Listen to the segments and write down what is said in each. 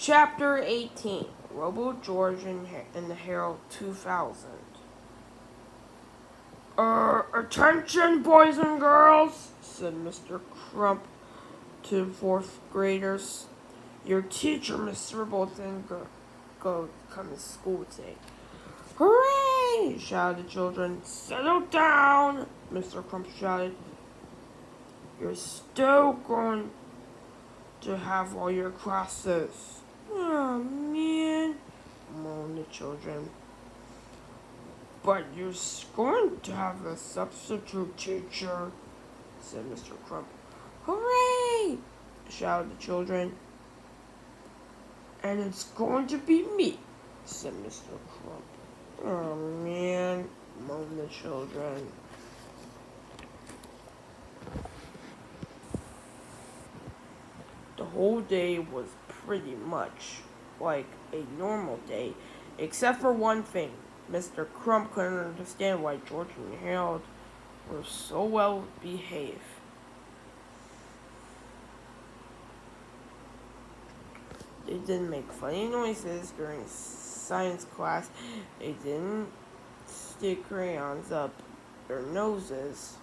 Chapter 18, Robo, George, and the Herald 2000. Attention, boys and girls, said Mr. Crump to fourth graders. Your teacher, Miss Ribbleton, go come to school today. Hooray! Shouted the children. Settle down, Mr. Crump shouted. You're still going to have all your classes. Oh, man, moaned the children. But you're going to have a substitute teacher, said Mr. Crump. Hooray! Shouted the children. And it's going to be me, said Mr. Crump. Oh, man, moaned the children. The whole day was pretty much like a normal day, except for one thing. Mr. Crump couldn't understand why George and Harold were so well behaved. They didn't make funny noises during science class. They didn't stick crayons up their noses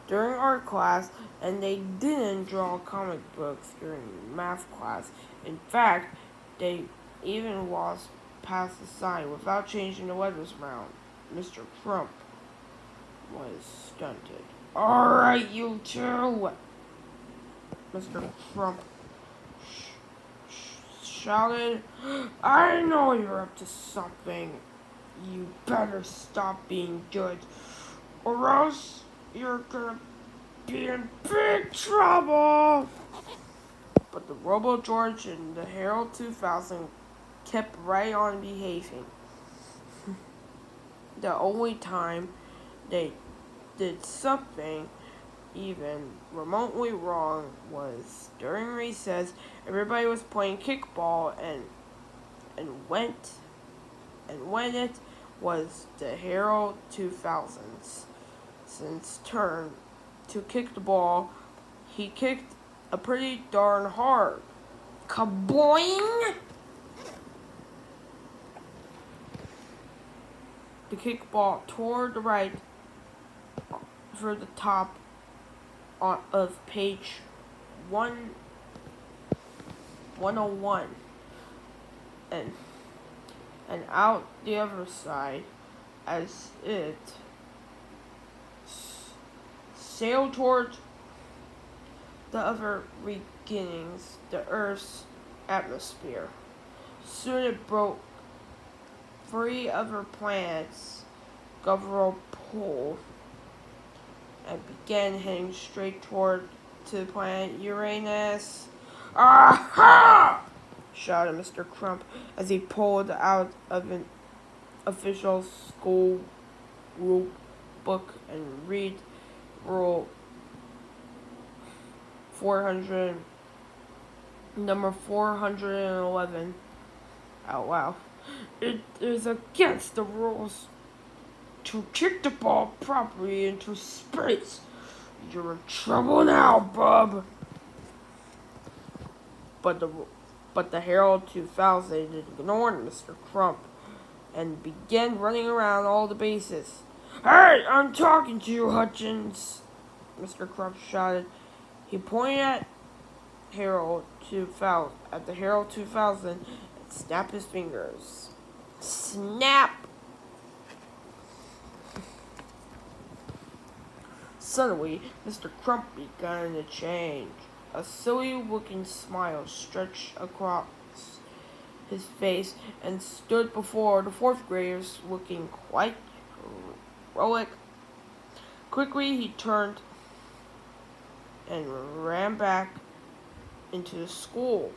during art class, and they didn't draw comic books during math class. In fact, they even walked past the sign without changing the letters around. Mr. Crump was stunted. All right, you two, Mr. Crump shouted. I know you're up to something. You better stop being good, or else you're gonna be in big trouble. But the Robo, George, and the Herald 2000 kept right on behaving. The only time they did something even remotely wrong was during recess. Everybody was playing kickball, and when it was the Herald 2000's turn to kick the ball, he kicked a pretty darn hard. Kaboing! The kickball toward the right for the top of page 101 and out the other side as it sailed towards the other beginnings, the Earth's atmosphere. Soon it broke 3 other planets, Governor Pole, and began heading straight toward to the planet Uranus. Aha! Shouted Mr. Crump as he pulled out of an official school rule book and read rule 400, number 411 out loud. It is against the rules to kick the ball properly into space. You're in trouble now, bub. But the Herald 2000 ignored Mr. Crump and began running around all the bases. Hey, I'm talking to you, Hutchins, Mr. Crump shouted. He pointed at the Herald 2000 and snapped his fingers. Snap! Suddenly, Mr. Crump began to change. A silly-looking smile stretched across his face and stood before the fourth graders looking quite heroic. Quickly, he turned and ran back into the school.